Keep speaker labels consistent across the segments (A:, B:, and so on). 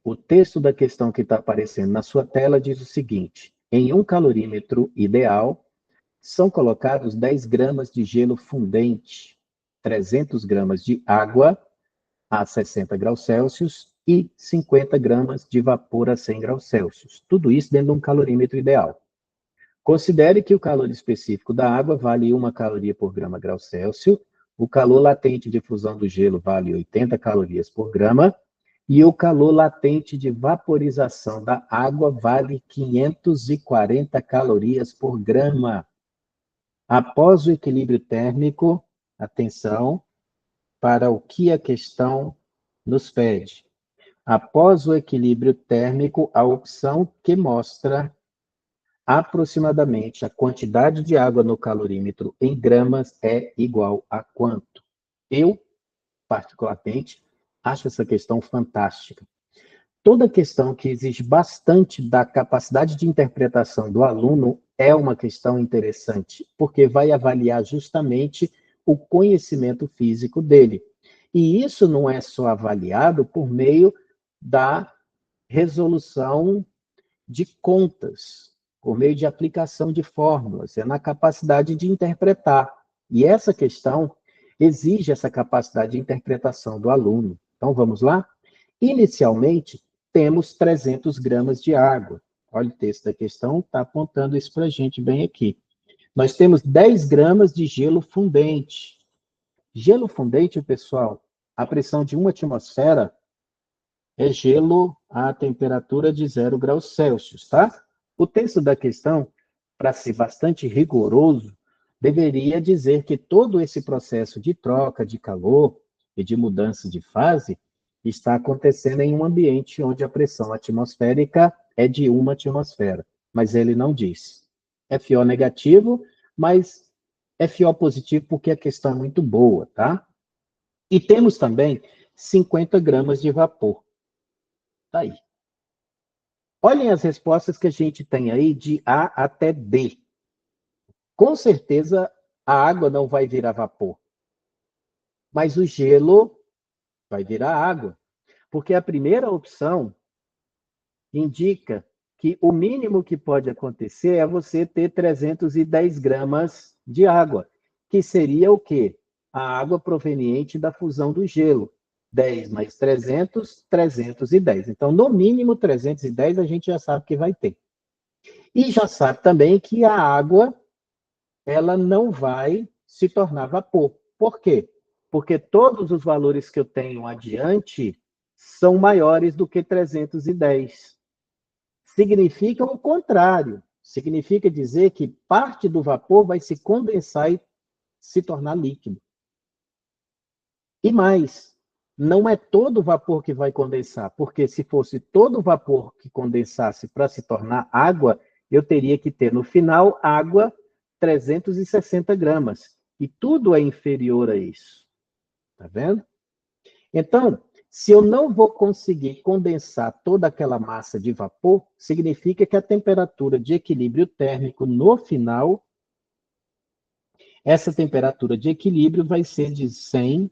A: O texto da questão que está aparecendo na sua tela diz o seguinte: em um calorímetro ideal, são colocados 10 gramas de gelo fundente, 300 gramas de água a 60 graus Celsius e 50 gramas de vapor a 100 graus Celsius. Tudo isso dentro de um calorímetro ideal. Considere que o calor específico da água vale 1 caloria por grama grau Celsius, o calor latente de fusão do gelo vale 80 calorias por grama, e o calor latente de vaporização da água vale 540 calorias por grama. Após o equilíbrio térmico, atenção para o que a questão nos pede. Após o equilíbrio térmico, a opção que mostra aproximadamente a quantidade de água no calorímetro em gramas é igual a quanto? Eu, particularmente, acho essa questão fantástica. Toda questão que exige bastante da capacidade de interpretação do aluno é uma questão interessante, porque vai avaliar justamente o conhecimento físico dele. E isso não é só avaliado por meio da resolução de contas, por meio de aplicação de fórmulas, é na capacidade de interpretar. E essa questão exige essa capacidade de interpretação do aluno. Então, vamos lá? Inicialmente, temos 300 gramas de água. Olha o texto da questão, está apontando isso para a gente bem aqui. Nós temos 10 gramas de gelo fundente. Gelo fundente, pessoal, a pressão de 1 atmosfera é gelo a temperatura de 0 graus Celsius, tá? O texto da questão, para ser bastante rigoroso, deveria dizer que todo esse processo de troca de calor e de mudança de fase está acontecendo em um ambiente onde a pressão atmosférica é de 1 atmosfera, mas ele não diz. FO negativo, mas FO positivo porque a questão é muito boa, tá? E temos também 50 gramas de vapor. Tá aí. Olhem as respostas que a gente tem aí de A até D. Com certeza, a água não vai virar vapor, mas o gelo vai virar água, porque a primeira opção indica que o mínimo que pode acontecer é você ter 310 gramas de água, que seria o quê? A água proveniente da fusão do gelo. 10 mais 300, 310. Então, no mínimo 310 a gente já sabe que vai ter. E já sabe também que a água, ela não vai se tornar vapor. Por quê? Porque todos os valores que eu tenho adiante são maiores do que 310. Significa o contrário. Significa dizer que parte do vapor vai se condensar e se tornar líquido. E mais, não é todo vapor que vai condensar, porque se fosse todo vapor que condensasse para se tornar água, eu teria que ter no final água 360 gramas. E tudo é inferior a isso. Tá vendo? Então, se eu não vou conseguir condensar toda aquela massa de vapor, significa que a temperatura de equilíbrio térmico no final, essa temperatura de equilíbrio vai ser de 100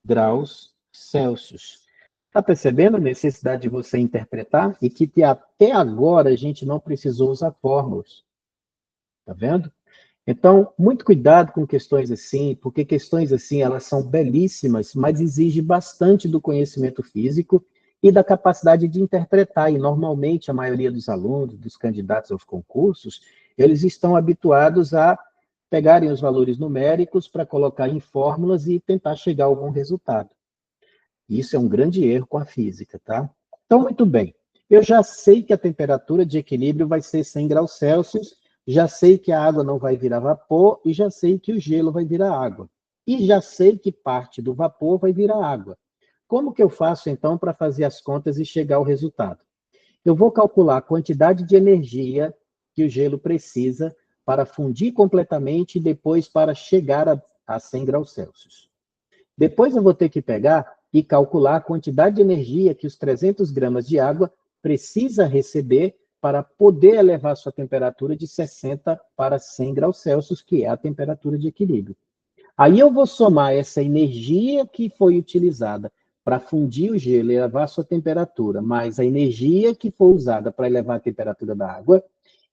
A: graus Celsius. Está percebendo a necessidade de você interpretar? E que até agora a gente não precisou usar fórmulas. Está vendo? Então, muito cuidado com questões assim, porque questões assim, elas são belíssimas, mas exigem bastante do conhecimento físico e da capacidade de interpretar. E, normalmente, a maioria dos alunos, dos candidatos aos concursos, eles estão habituados a pegarem os valores numéricos para colocar em fórmulas e tentar chegar a algum resultado. Isso é um grande erro com a física, tá? Então, muito bem. Eu já sei que a temperatura de equilíbrio vai ser 100 graus Celsius, já sei que a água não vai virar vapor e já sei que o gelo vai virar água. E já sei que parte do vapor vai virar água. Como que eu faço, então, para fazer as contas e chegar ao resultado? Eu vou calcular a quantidade de energia que o gelo precisa para fundir completamente e depois para chegar a 100 graus Celsius. Depois eu vou ter que pegar e calcular a quantidade de energia que os 300 gramas de água precisa receber para poder elevar sua temperatura de 60 para 100 graus Celsius, que é a temperatura de equilíbrio. Aí eu vou somar essa energia que foi utilizada para fundir o gelo e elevar a sua temperatura, mais a energia que for usada para elevar a temperatura da água,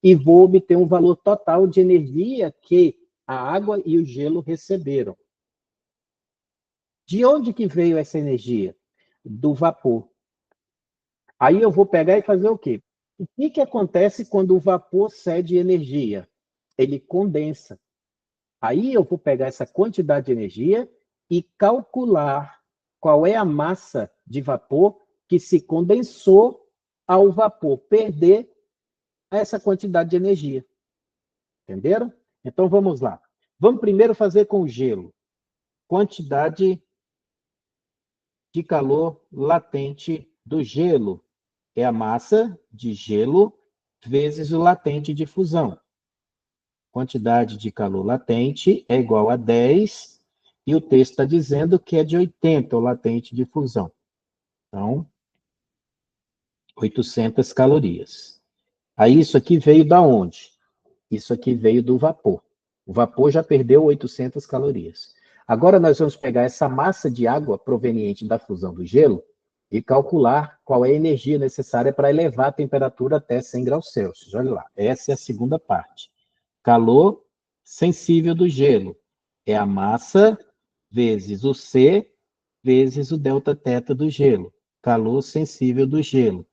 A: e vou obter um valor total de energia que a água e o gelo receberam. De onde que veio essa energia? Do vapor. Aí eu vou pegar e fazer o quê? O que acontece quando o vapor cede energia? Ele condensa. Aí eu vou pegar essa quantidade de energia e calcular qual é a massa de vapor que se condensou ao vapor perder essa quantidade de energia. Entenderam? Então vamos lá. Vamos primeiro fazer com o gelo. Quantidade de calor latente do gelo é a massa de gelo vezes o latente de fusão. Quantidade de calor latente é igual a 10, e o texto está dizendo que é de 80 o latente de fusão. Então, 800 calorias. Aí isso aqui veio da onde? Isso aqui veio do vapor. O vapor já perdeu 800 calorias. Agora nós vamos pegar essa massa de água proveniente da fusão do gelo e calcular qual é a energia necessária para elevar a temperatura até 100 graus Celsius. Olha lá, essa é a segunda parte. Calor sensível do gelo é a massa vezes o C vezes o delta-teta do gelo. Calor sensível do gelo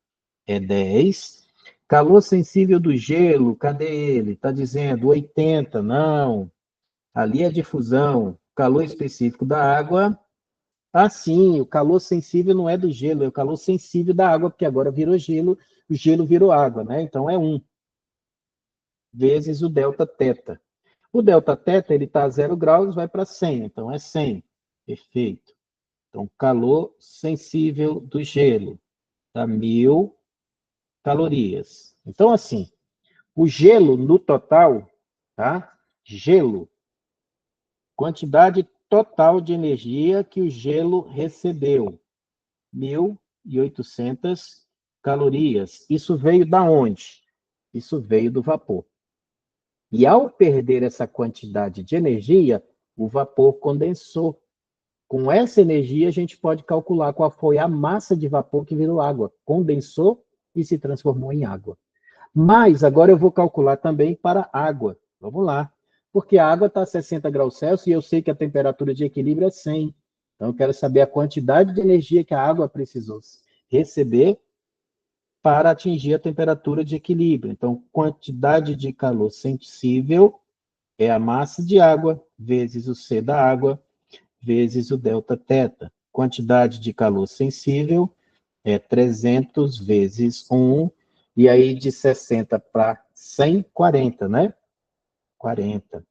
A: é 10. Calor sensível do gelo, cadê ele? Está dizendo 80, não. Ali é difusão. Calor específico da água. Ah, sim, o calor sensível não é do gelo, é o calor sensível da água, porque agora virou gelo, o gelo virou água, né? Então é 1 vezes o delta-teta. O delta-teta, ele está a 0 graus, vai para 100, então é 100. Perfeito. Então, calor sensível do gelo dá 1000 calorias. Então, assim, o gelo no total, tá? Gelo, quantidade total de energia que o gelo recebeu, 1.800 calorias. Isso veio da onde? Isso veio do vapor. E ao perder essa quantidade de energia, o vapor condensou. Com essa energia, a gente pode calcular qual foi a massa de vapor que virou água. Condensou e se transformou em água. Mas agora eu vou calcular também para água. Vamos lá. Porque a água está a 60 graus Celsius e eu sei que a temperatura de equilíbrio é 100. Então eu quero saber a quantidade de energia que a água precisou receber para atingir a temperatura de equilíbrio. Então, quantidade de calor sensível é a massa de água vezes o C da água vezes o delta-teta. Quantidade de calor sensível é 300 vezes 1, e aí de 60 para 100, 40, né? 40.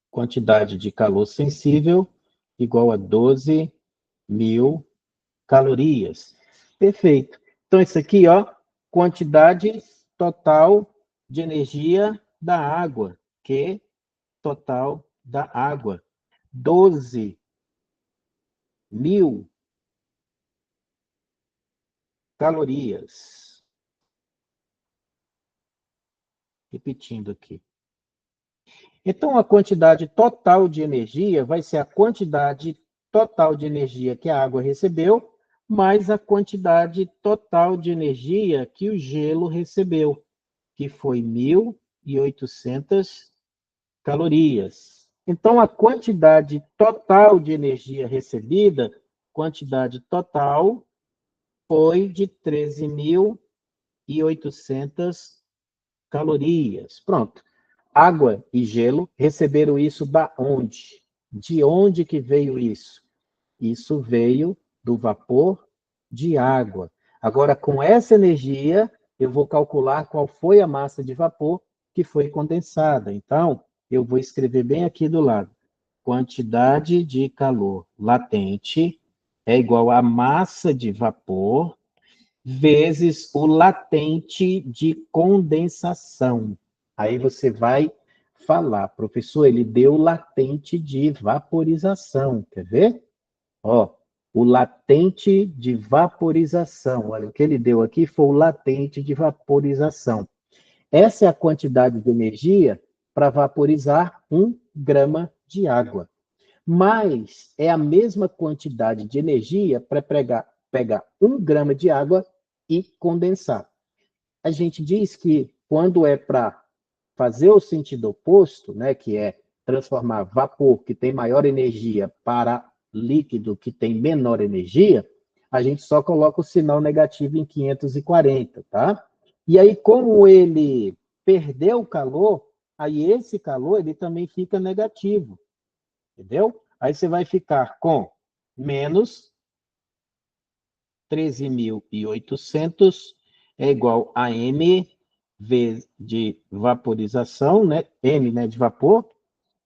A: Quantidade de calor sensível igual a 12.000 calorias. Perfeito. Então, isso aqui, ó, quantidade total de energia da água, Q total da água. 12.000 calorias. Repetindo aqui. Então, a quantidade total de energia vai ser a quantidade total de energia que a água recebeu, mais a quantidade total de energia que o gelo recebeu, que foi 1.800 calorias. Então, a quantidade total de energia recebida, quantidade total, foi de 13.800 calorias. Pronto. Água e gelo receberam isso da onde? De onde que veio isso? Isso veio do vapor de água. Agora, com essa energia, eu vou calcular qual foi a massa de vapor que foi condensada. Então, eu vou escrever bem aqui do lado. Quantidade de calor latente é igual a massa de vapor vezes o latente de condensação. Aí você vai falar, professor, ele deu latente de vaporização, quer ver? Ó, o latente de vaporização. Olha, o que ele deu aqui foi o latente de vaporização. Essa é a quantidade de energia para vaporizar 1 grama de água. mas é a mesma quantidade de energia para pegar 1 grama de água e condensar. A gente diz que quando é para fazer o sentido oposto, né, que é transformar vapor que tem maior energia para líquido que tem menor energia, a gente só coloca o sinal negativo em 540, tá? E aí, como ele perdeu o calor, aí esse calor ele também fica negativo, entendeu? Aí você vai ficar com menos 13.800 é igual a M V de vaporização, né? M, né, de vapor,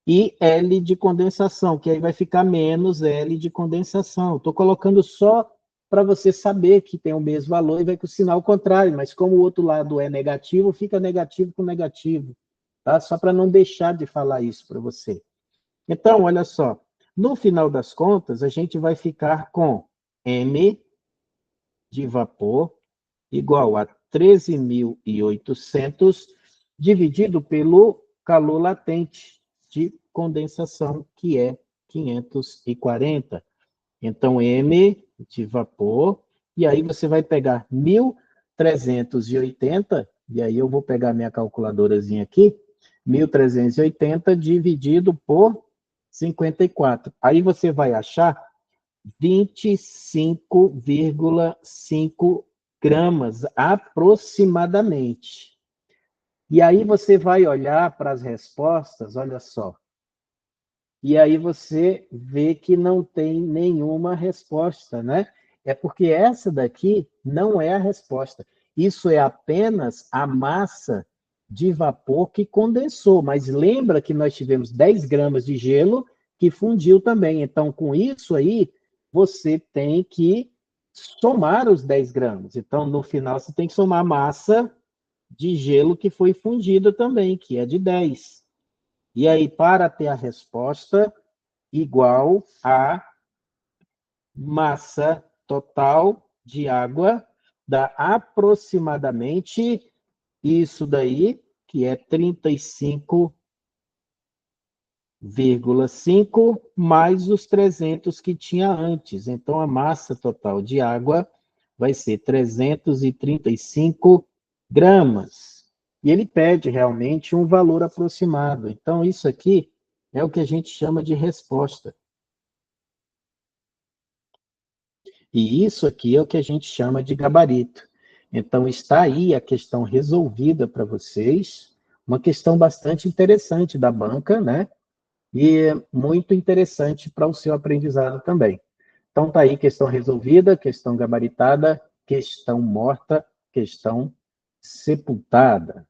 A: e L de condensação, que aí vai ficar menos L de condensação. Estou colocando só para você saber que tem o mesmo valor e vai com o sinal contrário, mas como o outro lado é negativo, fica negativo com negativo, tá? Só para não deixar de falar isso para você. Então, olha só, no final das contas, a gente vai ficar com M de vapor igual a 13.800 dividido pelo calor latente de condensação, que é 540. Então, M de vapor, e aí você vai pegar 1.380, e aí eu vou pegar minha calculadorazinha aqui, 1.380 dividido por 54. Aí você vai achar 25,5 gramas aproximadamente. E aí você vai olhar para as respostas, olha só. E aí você vê que não tem nenhuma resposta, né? É porque essa daqui não é a resposta. Isso é apenas a massa de vapor que condensou. Mas lembra que nós tivemos 10 gramas de gelo que fundiu também. Então, com isso aí, você tem que somar os 10 gramas. Então, no final, você tem que somar a massa de gelo que foi fundida também, que é de 10. E aí, para ter a resposta, igual a massa total de água dá aproximadamente isso daí, que é 35,5 mais os 300 que tinha antes. Então, a massa total de água vai ser 335 gramas. E ele pede realmente um valor aproximado. Então, isso aqui é o que a gente chama de resposta. E isso aqui é o que a gente chama de gabarito. Então, está aí a questão resolvida para vocês, uma questão bastante interessante da banca, né? E muito interessante para o seu aprendizado também. Então, está aí questão resolvida, questão gabaritada, questão morta, questão sepultada.